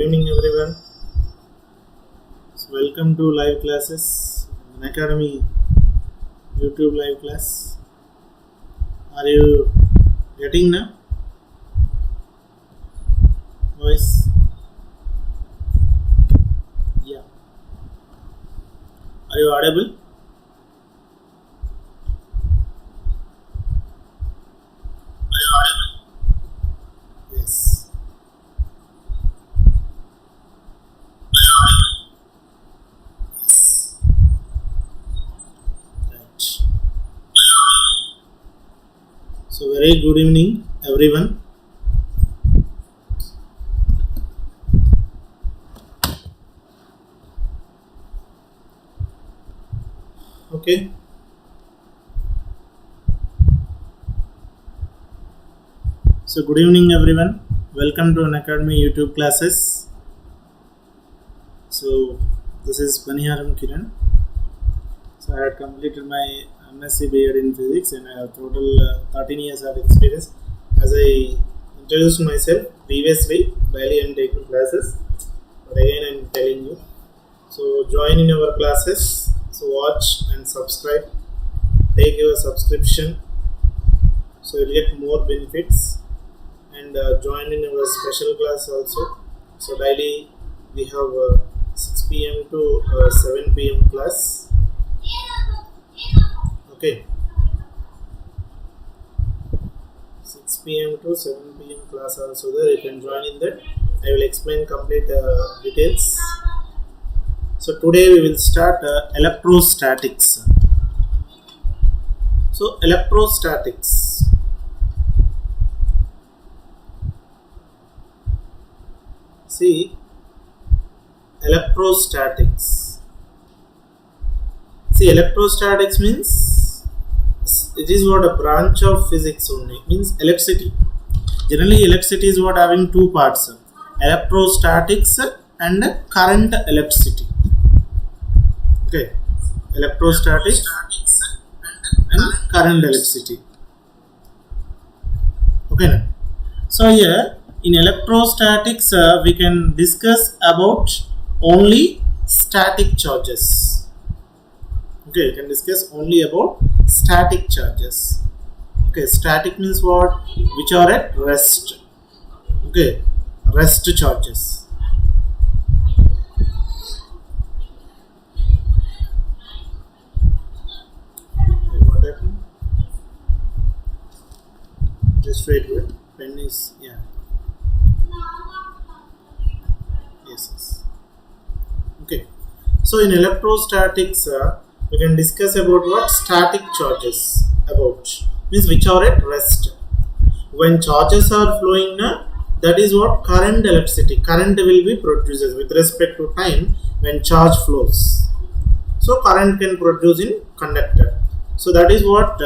evening everyone. So welcome to live classes, Unacademy YouTube live class. Are you getting now? Voice? Yeah. Are you audible? Yes. Right. So very good evening everyone. Okay. So good evening everyone. Welcome to Unacademy YouTube classes. So this is Paniharam Kiran. So I had completed my MSc B.Ed in Physics and I have total 13 years of experience. As I introduced myself previously, daily I am taking classes, but again I am telling you. So join in our classes. So watch and subscribe. Take your subscription so you will get more benefits. And join in our special class also. So daily we have 6 p.m. to 7 p.m. class. Okay. 6 p.m. to 7 p.m. class also there. You can join in that. I will explain complete details. So today we will start electrostatics. So electrostatics. See, electrostatics. See, electrostatics means it is what a branch of physics only. It means electricity. Generally, electricity is what having two parts: electrostatics and current electricity. Okay, electrostatics and current electricity. Okay, now. So here. In electrostatics, we can discuss about only static charges. Okay, we can discuss only about static charges. Okay, static means what? Which are at rest. Okay, rest charges. Okay, what happened? Just wait. Pen is Yes. Okay. So in electrostatics, we can discuss about what static charges about means which are at rest. When charges are flowing, that is what current electricity. Current will be produced with respect to time when charge flows. So current can produce in conductor. So that is what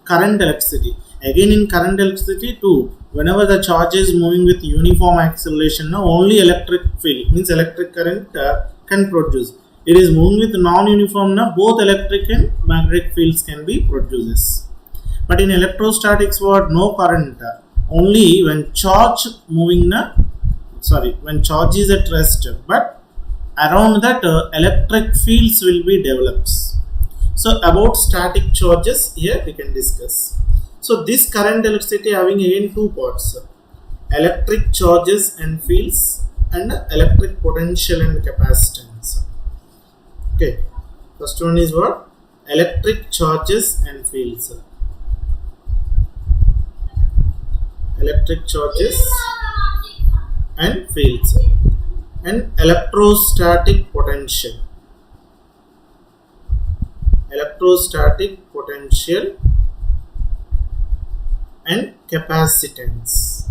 current electricity. Again in current electricity too. Whenever the charge is moving with uniform acceleration, only electric field means electric current can produce. It is moving with non-uniform, both electric and magnetic fields can be produced. But in electrostatics, what no current, only when charge moving, when charge is at rest, but around that electric fields will be developed. So about static charges here we can discuss. So this current electricity having again two parts, electric charges and fields and electric potential and capacitance. Okay, first one is what? Electric charges and fields. Electric charges and fields and electrostatic potential. Electrostatic potential and capacitance.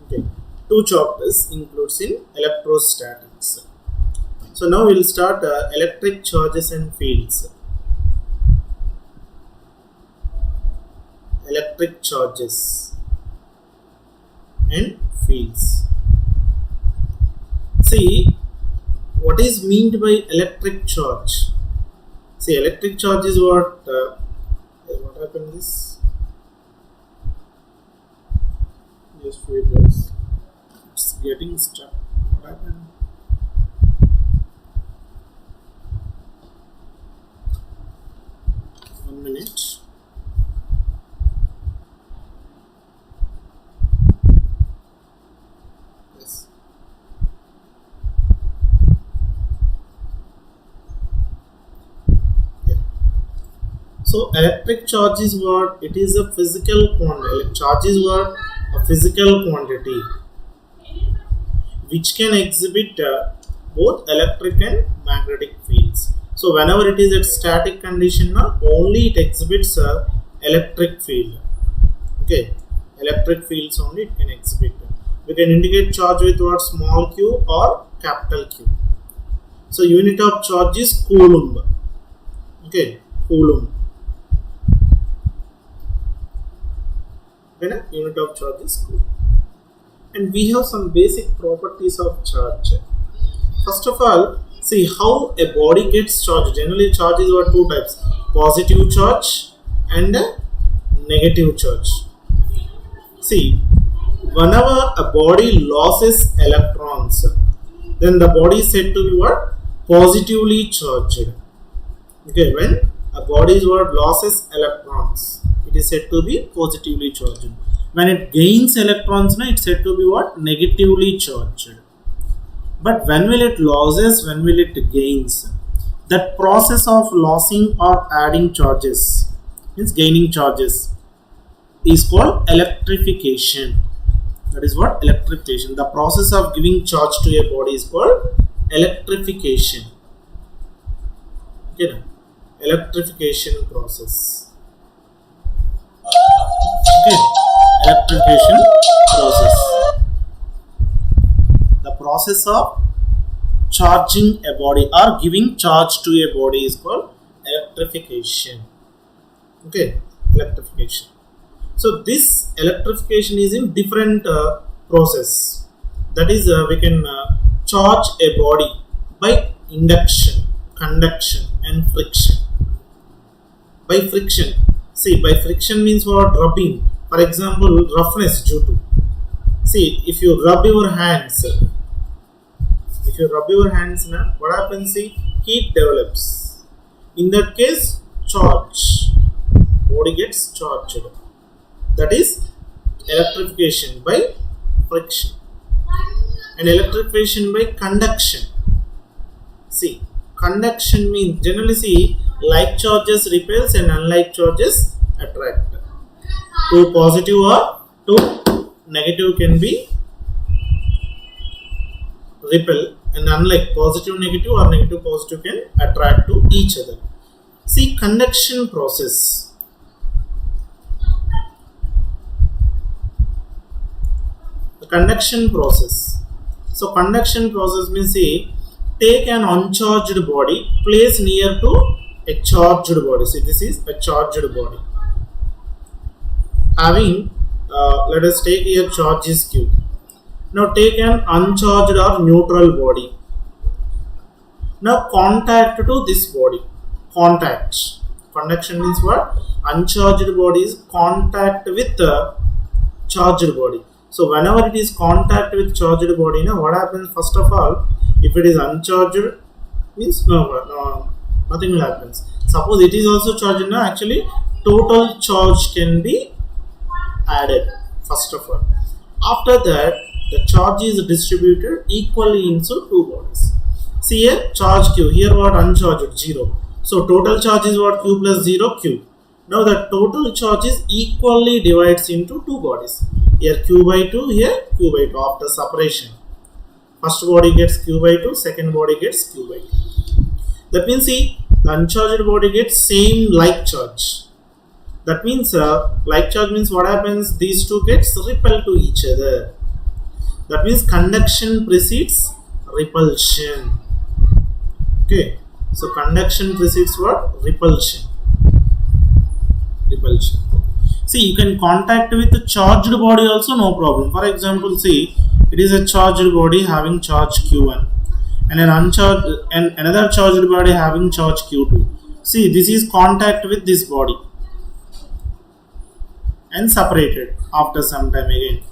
Okay, two chapters includes in electrostatics. So now we will start electric charges and fields. Electric charges and fields. See, what is meant by electric charge? See, electric charge is what happened is Just wait, guys. It's getting stuck. What happened? One minute. Yes. Yeah. So electric charge is what? It is a physical quantity. Charge is what? A physical quantity which can exhibit both electric and magnetic fields. So whenever it is at static condition, only it exhibits electric field. Okay, electric fields only it can exhibit. We can indicate charge with what? Small q or capital Q. So unit of charge is coulomb. Okay, coulomb. Okay, unit of charge is coulomb. And we have some basic properties of charge. First of all, see how a body gets charged. Generally, charge is what? Two types: positive charge and negative charge. See, whenever a body loses electrons, then the body is said to be what? Positively charged. Okay, when a body is what? Loses electrons, it is said to be positively charged. When it gains electrons, it's said to be what? Negatively charged. But when will it loses? When will it gains? That process of losing or adding charges, means gaining charges, is called electrification. That is what? Electrification. The process of giving charge to a body is called electrification. Okay, electrification process. Okay, electrification process. The process of charging a body or giving charge to a body is called electrification. Okay, electrification. So this electrification is in different process. That is, we can charge a body by induction, conduction, and friction. By friction. See, by friction means what? Rubbing. For example, roughness due to. See, if you rub your hands, now, what happens? See, heat develops. In that case, charge. Body gets charged. That is electrification by friction. And electrification by conduction. See, conduction means, generally see, like charges repels and unlike charges attract. Two positive or two negative can be repel, and unlike positive negative or negative positive can attract to each other. See, conduction process. The conduction process. So conduction process means, say, take an uncharged body, place near to a charged body. See, this is a charged body. Having, let us take here charge is Q. Now take an uncharged or neutral body. Now contact to this body. Contact. Conduction means what? Uncharged body is contact with the charged body. So whenever it is contact with charged body, now what happens? First of all, if it is uncharged, means nothing will happen. Suppose it is also charged, now actually total charge can be added. First of all, after that, the charge is distributed equally into two bodies. See here, charge Q. Here what? Uncharged, 0. So total charge is what? Q plus 0, Q. Now the total charge is equally divides into two bodies. Here Q by 2, here Q by 2 after separation. First body gets Q by 2, second body gets Q by 2. That means, see, the uncharged body gets same like charge. That means like charge means what happens? These two gets repel to each other. That means conduction precedes repulsion. Okay. So conduction precedes what? Repulsion. Repulsion. See, you can contact with a charged body also, no problem. For example, see, it is a charged body having charge Q1 and an uncharged and another charged body having charge Q2. See, this is contact with this body and separated after some time again.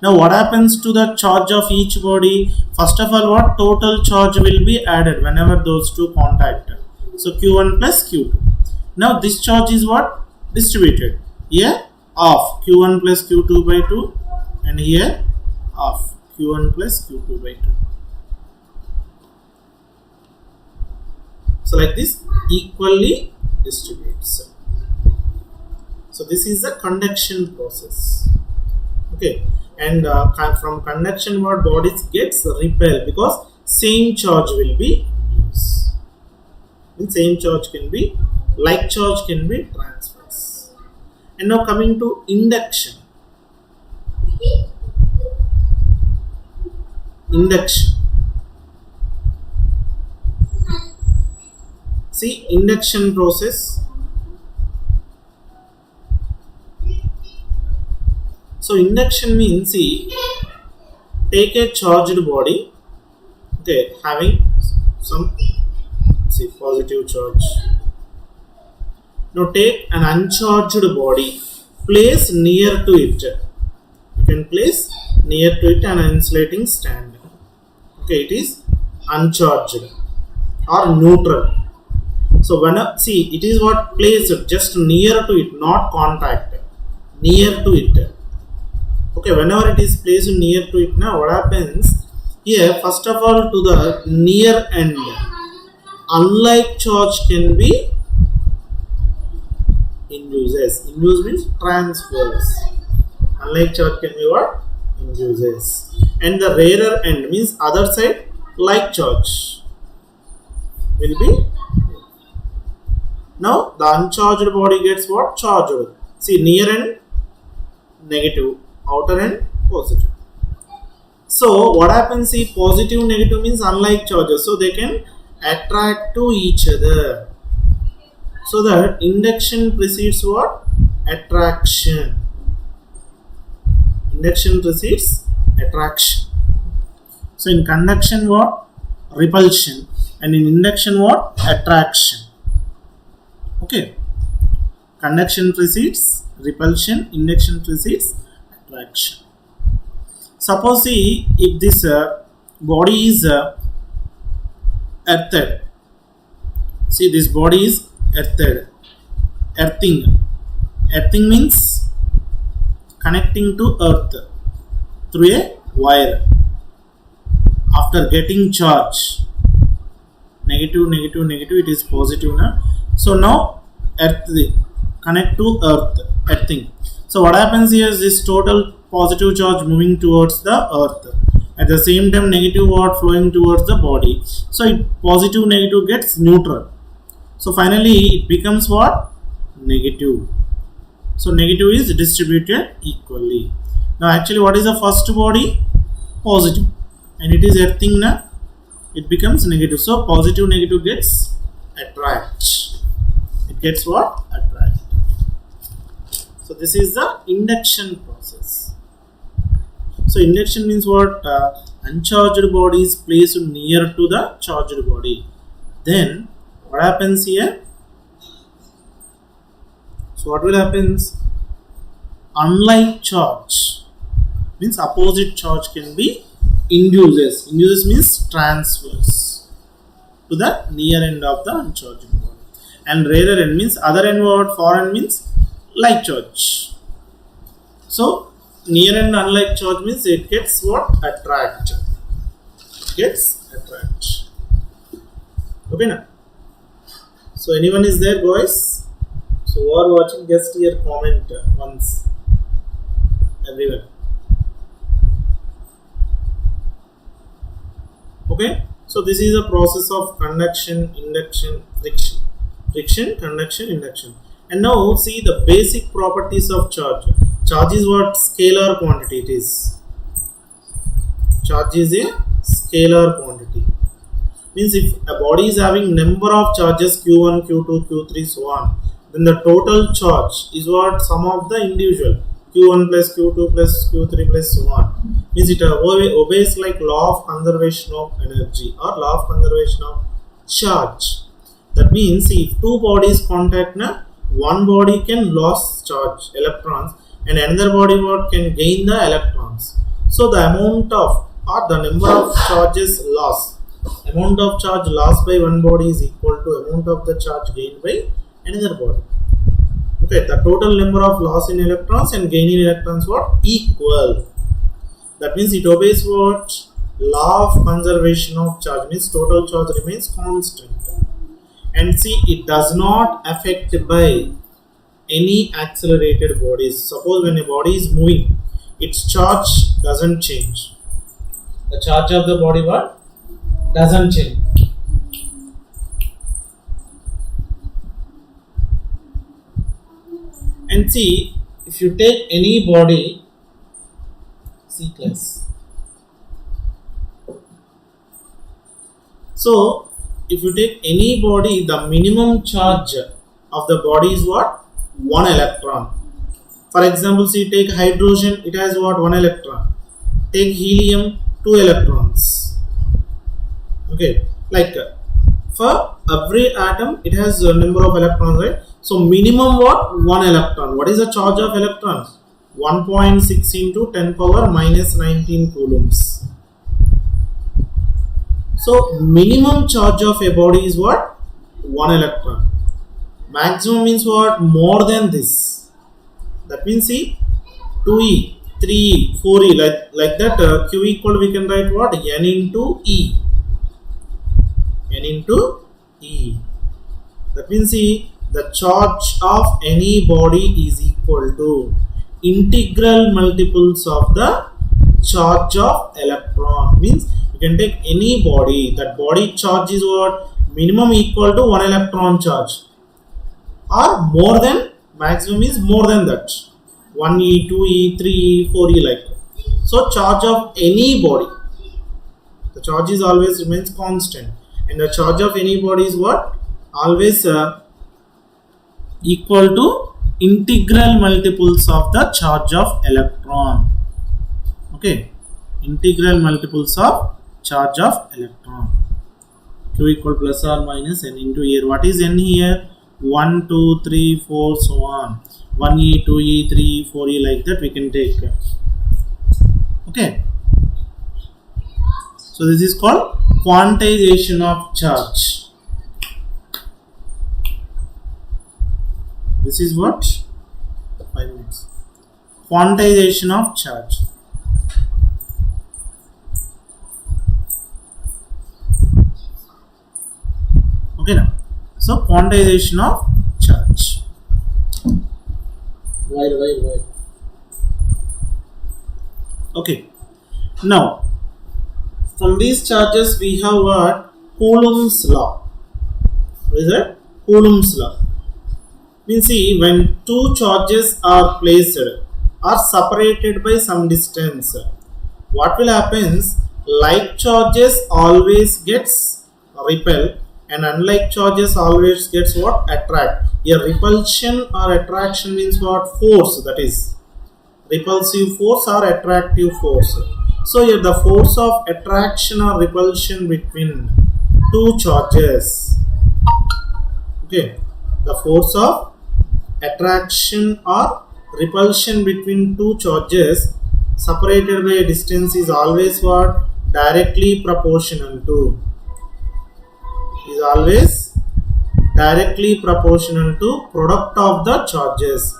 Now what happens to the charge of each body? First of all, what total charge will be added whenever those two contact. So Q1 plus Q2. Now this charge is what? Distributed. Here half Q1 plus Q2 by 2 and here half Q1 plus Q2 by 2. So like this equally distributes. So this is the conduction process. Okay, and from conduction what bodies gets repelled because same charge will be used. And same charge can be, like charge can be transfers. And now coming to induction. Induction. See, induction process. So induction means, see, take a charged body, okay, having some, see, positive charge. Now take an uncharged body, place near to it. You can place near to it an insulating stand. Okay, it is uncharged or neutral. So when see, it is what placed just near to it, not contact, near to it. Okay, whenever it is placed near to it, now what happens here? First of all, to the near end, unlike charge can be induces. Induce means transfers. Unlike charge can be what? Induces. And the rarer end means other side, like charge will be. Now the uncharged body gets what? Charged. See, near end negative, outer end positive. So what happens? See, positive negative means unlike charges, so they can attract to each other. So that induction precedes what? Attraction. Induction precedes attraction. So in conduction what? Repulsion. And in induction what? Attraction. Okay. Conduction precedes repulsion. Induction precedes attraction. Suppose, see, if this body is earthed. See, this body is earthed. Earthing. Earthing means connecting to earth through a wire. After getting charge, negative, negative, negative, it is positive now. So now connect to earth, earthing. So what happens here is this total positive charge moving towards the earth. At the same time, negative what flowing towards the body. So positive negative gets neutral. So finally it becomes what? Negative. So negative is distributed equally. Now actually what is the first body? Positive. And it is earthing now. It becomes negative. So positive negative gets attract. It gets what? Attract. So this is the induction process. So induction means what? Uncharged body is placed near to the charged body. Then what happens here? So what will happen? Unlike charge means opposite charge can be induces. Induces means transfers to the near end of the uncharged body. And rarer end means other end what? Far end means like charge. So near and unlike charge means it gets what? Attract. It gets attract. Okay now. So anyone is there, boys? So who are watching, just here comment once. Everyone. Okay. So this is a process of conduction, induction, friction. Friction, conduction, induction. And now see the basic properties of charge. Charge is what? Scalar quantity it is. Charge is a scalar quantity. Means if a body is having number of charges Q1, Q2, Q3, so on, then the total charge is what? Sum of the individual. Q1 plus Q2 plus Q3 plus so on. Means it obeys like law of conservation of energy or law of conservation of charge. That means if two bodies contact now, one body can lose charge, electrons, and another body what can gain the electrons. So the amount of or the number of charges lost, amount of charge lost by one body is equal to amount of the charge gained by another body. Okay, the total number of loss in electrons and gain in electrons what? Equal. That means it obeys what? Law of conservation of charge, means total charge remains constant. And see, it does not affect by any accelerated bodies. Suppose when a body is moving, its charge doesn't change. The charge of the body what? Doesn't change. And see, if you take any body, C class. So, if you take any body, the minimum charge of the body is what? 1 electron. For example, see, take hydrogen, it has what? 1 electron. Take helium, 2 electrons. Okay, like for every atom, it has a number of electrons, right? So minimum what? 1 electron. What is the charge of electrons? 1.6 into 10 power minus 19 coulombs. So minimum charge of a body is what? 1 electron. Maximum means what? More than this. That means see, 2e, 3e, 4e, like that. Q equal, we can write what? N into E. N into E. That means see, the charge of any body is equal to integral multiples of the charge of electron. Means you can take any body, that body charge is what? Minimum equal to 1 electron charge, or more than, maximum is more than that, 1e, 2e, 3e, 4e, like that. So charge of any body, the charge is always remains constant, and the charge of any body is what? Always equal to integral multiples of the charge of electron. Okay, integral multiples of charge of electron. Q equal plus or minus N into here. What is N here? 1, 2, 3, 4, so on. 1e, 2e, 3e, 4e, like that we can take. Okay. So this is called quantization of charge. This is what? 5 minutes. Quantization of charge. Okay now. So quantization of charge. Why? Okay. Now, from these charges we have what? Coulomb's law. What is that? Coulomb's law. Means see, when two charges are placed or separated by some distance, what will happen? Like charges always gets repel, and unlike charges always gets what? Attract. Here repulsion or attraction means what? Force, that is repulsive force or attractive force. So here the force of attraction or repulsion between two charges. Okay, the force of attraction or repulsion between two charges separated by a distance is always what? Directly proportional to. Is always directly proportional to product of the charges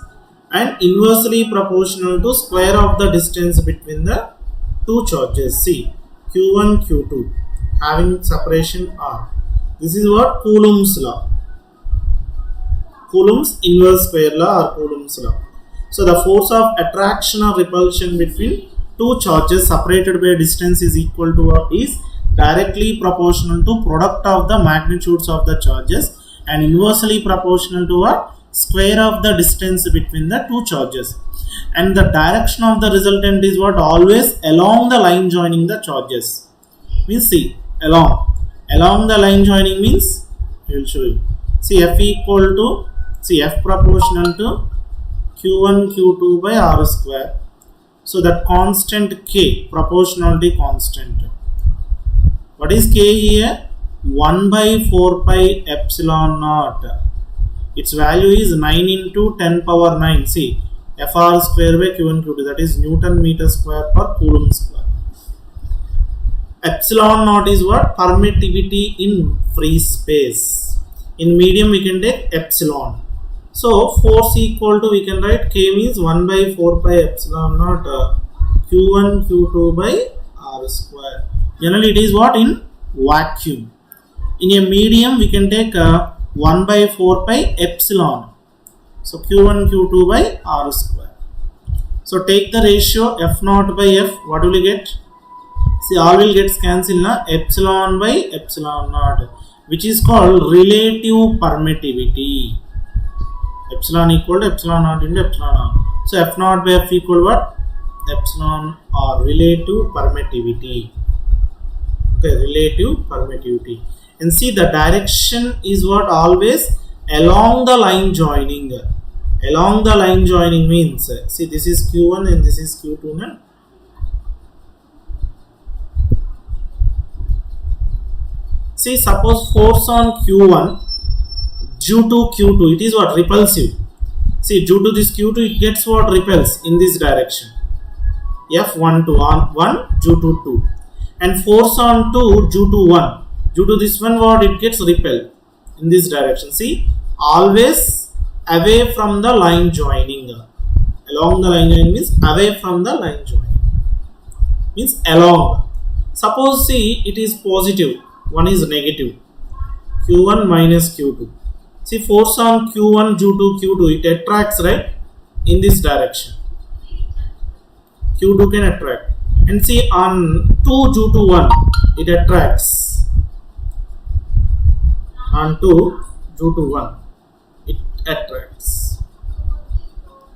and inversely proportional to square of the distance between the two charges. See, Q1, Q2 having separation R. This is what? Coulomb's law. Coulomb's inverse square law or Coulomb's law. So the force of attraction or repulsion between two charges separated by a distance is equal to what? Is directly proportional to product of the magnitudes of the charges and inversely proportional to what? Square of the distance between the two charges. And the direction of the resultant is what? Always along the line joining the charges. Means see, along the line joining means, I will show you. See, F equal to, see, F proportional to Q1 Q2 by R square. So that constant K, proportionality constant. What is K here? 1 by 4 pi epsilon naught. Its value is 9 into 10 power 9. See, Fr square by Q1 Q2, that is Newton meter square per Coulomb square. Epsilon naught is what? Permittivity in free space. In medium we can take epsilon. So force equal to, we can write K means 1 by 4 pi epsilon naught Q1 Q2 by R square. Generally it is what? In vacuum. In a medium we can take 1 by 4 pi epsilon. So Q1 Q2 by R square. So take the ratio F naught by F. What will you get? See, all will get cancelled na, epsilon by epsilon naught, which is called relative permittivity. Epsilon equal to epsilon naught into epsilon naught. So F naught by F equal what? Epsilon or relative permittivity. Okay, relative permittivity. And see, the direction is what? Always along the line joining. Along the line joining means, see, this is Q1 and this is Q2 na. See, suppose force on Q1 due to Q2, it is what? Repulsive. See, due to this Q2, it gets what? Repels in this direction. F1 to 1 due to 2. And force on 2 due to 1. Due to this one, what? It gets repelled in this direction. See, always away from the line joining. Along the line joining means away from the line joining. Means along. Suppose, see, it is positive. One is negative, Q1 minus Q2. See, force on Q1 due to Q2, it attracts, right, in this direction. Q2 can attract. And see, on 2 due to 1, it attracts. On 2 due to 1, it attracts.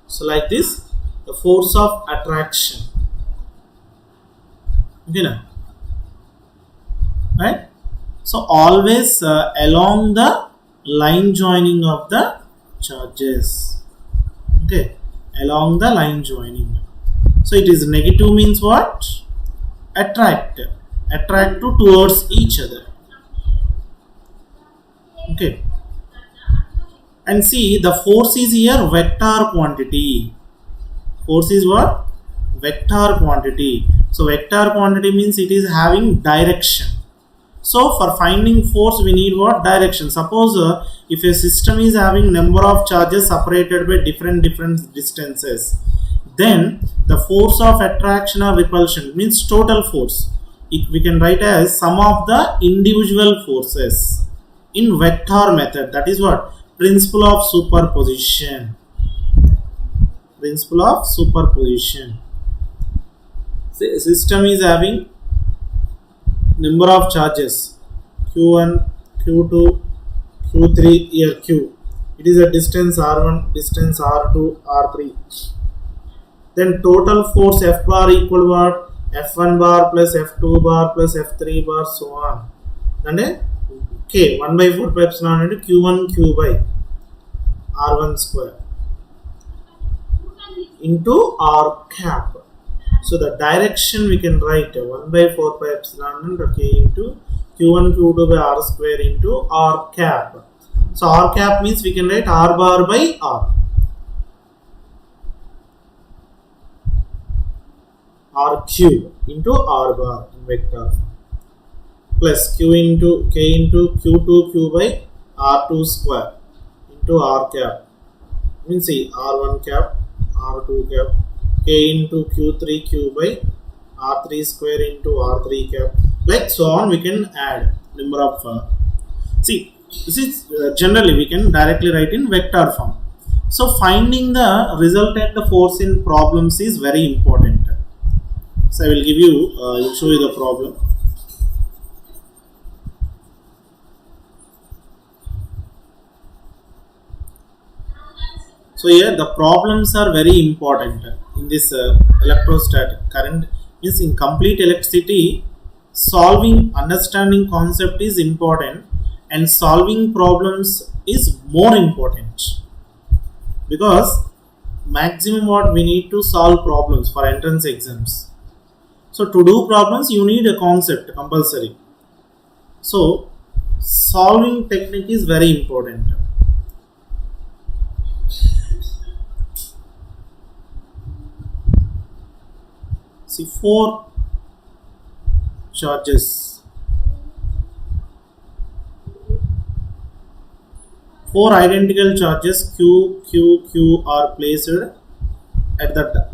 So like this, the force of attraction. Okay, now, right? So always along the line joining of the charges. Okay, along the line joining. So it is negative means what? Attract to towards each other. Okay. And see, the force is here vector quantity. Force is what? Vector quantity. So vector quantity means it is having direction. So for finding force we need what? Direction. Suppose if a system is having number of charges separated by different distances, then the force of attraction or repulsion means total force. We can write as sum of the individual forces in vector method. That is what? Principle of superposition. Principle of superposition. The system is having number of charges Q1, Q2, Q3, here Q. It is a distance R1, distance R2, R3. Then total force F bar equal what? F1 bar plus F2 bar plus F3 bar, so on. And K 1 by 4 pi epsilon into Q1 Q by R1 square into R cap. So the direction we can write 1 by 4 pi epsilon and K into Q1 Q2 by R square into R cap. So R cap means we can write R bar by R. R cube into R bar in vector plus Q into K into Q2 Q by R2 square into R cap. Means see R1 cap, R2 cap, K into Q3 Q by R3 square into R3 cap. Like so on, we can add number of. See, this is generally we can directly write in vector form. So finding the resultant force in problems is very important. So I will give you, will show you the problem. So here the problems are very important in this electrostatic current. Means in complete electricity, solving, understanding concept is important, and solving problems is more important, because maximum what we need to solve problems for entrance exams. So to do problems you need a concept compulsory. So solving technique is very important. See, 4 charges, 4 identical charges Q are placed at the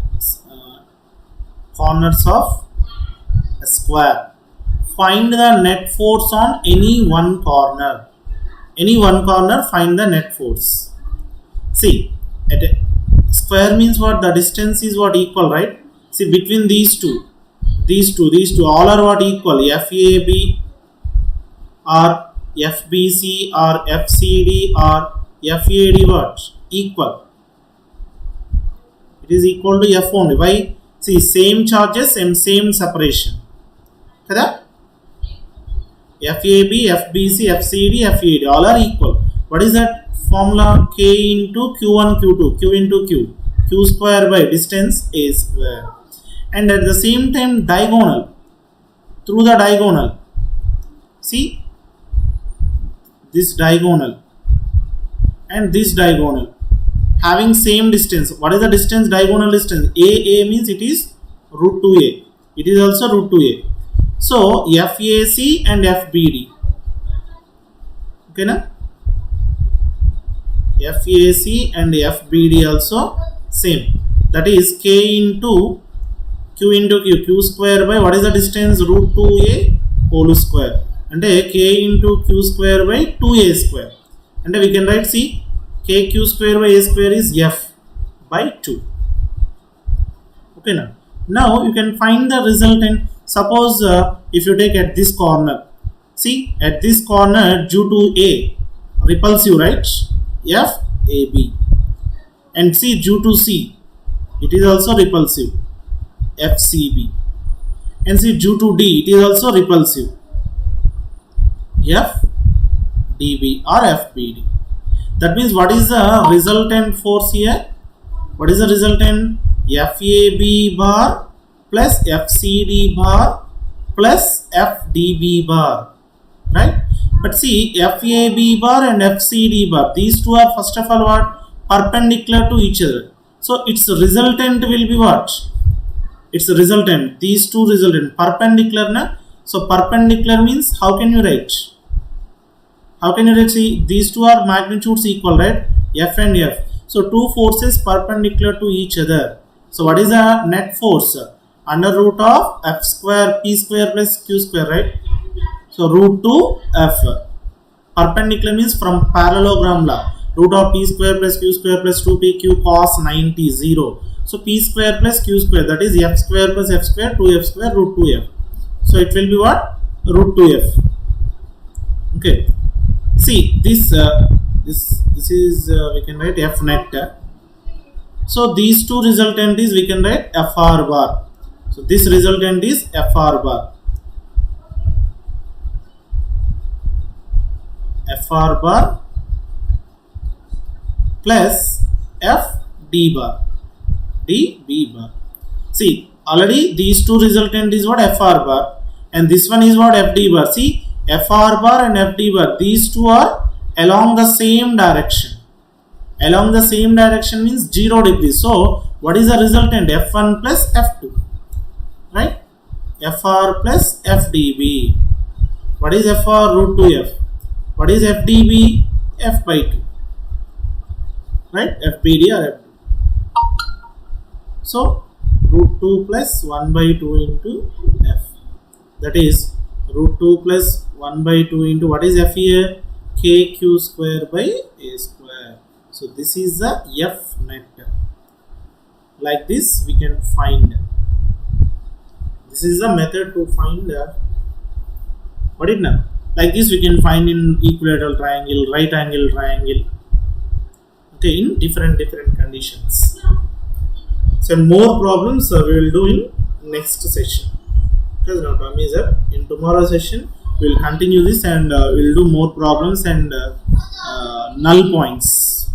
corners of a square. Find the net force on any one corner. Any one corner, find the net force. See, at a square means what? The distance is what? Equal, right? See, between these two, all are what? Equal. FAB or FBC or FCD or FAD what? Equal. It is equal to F only. Why? See, same charges and same separation. Correct? FAB, FBC, FCD, FAD all are equal. What is that formula? K into Q1, Q2, Q into Q square by distance A square. And at the same time diagonal, through the diagonal, see this diagonal and this diagonal having same distance. What is the distance? Diagonal distance. A means it is root 2A. It is also root 2A. So FAC and FBD. Okay, na? FAC and FBD also same. That is K into Q square by what is the distance? Root 2A whole square. And K into Q square by 2A square. And we can write, see, KQ square by A square is F by 2. Okay, now. Now you can find the resultant. Suppose if you take at this corner, see, at this corner due to A, repulsive, right? FAB. And see, due to C, it is also repulsive, FCB. And see, due to D, it is also repulsive, FDB or FBD. That means what is the resultant force here? What is the resultant? FAB bar plus FCD bar plus FDB bar, right? But see, FAB bar and FCD bar, these two are first of all what? Perpendicular to each other. So its resultant will be what? Its resultant, these two resultant, perpendicular, na? So perpendicular means how can you write? How can you write? See, these two are magnitudes equal, right? F and F. So two forces perpendicular to each other. So what is the net force? Under root of F square P square plus Q square, right? So root 2 F. Perpendicular means from parallelogram law. Root of P square plus Q square plus 2PQ cos 90, 0. So P square plus Q square, that is F square plus F square, 2F square, root 2F. So it will be what? Root 2F. Okay. See, this is we can write F net. So these two resultant is we can write FR bar. So this resultant is FR bar. FR bar plus FD bar. DB bar. See, already these two resultant is what? FR bar. And this one is what? FD bar. See, FR bar and FD bar, these two are along the same direction. Along the same direction means 0 degrees. So what is the resultant? F1 plus F2, right? FR plus FDB. What is FR? Root 2F. What is FDB? F by 2, right? FBD or F2. So root 2 plus 1 by 2 into F. That is root 2 plus 1 by 2 into what is F here? KQ square by A square. So this is the F net. Like this we can find. This is the method to find what is now? Like this we can find in equilateral triangle, right angle triangle. Okay, in different conditions. So more problems we will do in next session. Because now time is up. In tomorrow's session we will continue this and we will do more problems and null points.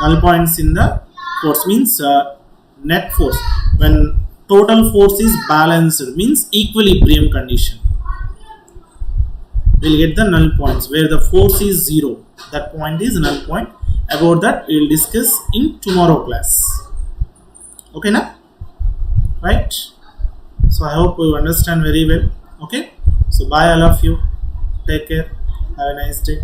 Null points in the force means net force. When total force is balanced means equilibrium condition. We will get the null points where the force is 0. That point is null point. About that we will discuss in tomorrow class. Okay, na? Right? So I hope you understand very well. Okay, so bye all of you, take care, have a nice day.